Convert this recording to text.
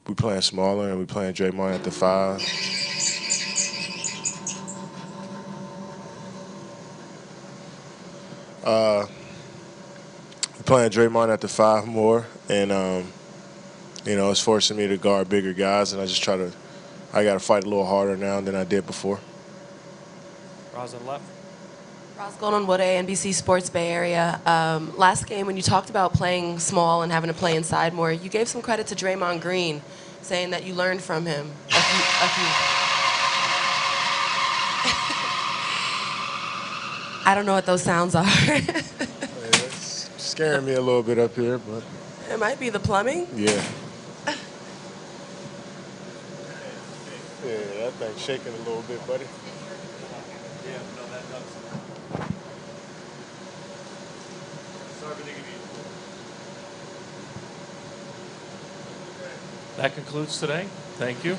we playing smaller and we playing Draymond at the 5. We playing Draymond at the 5 more, and it's forcing me to guard bigger guys, and I got to fight a little harder now than I did before. Roz on left. Ross Golden Wood, NBC Sports Bay Area. Last game, when you talked about playing small and having to play inside more, you gave some credit to Draymond Green, saying that you learned from him. I don't know what those sounds are. It's scaring me a little bit up here, but It might be the plumbing. yeah. Yeah, that thing's shaking a little bit, buddy. Yeah, no, that does. Sorry for digging you. That concludes today. Thank you.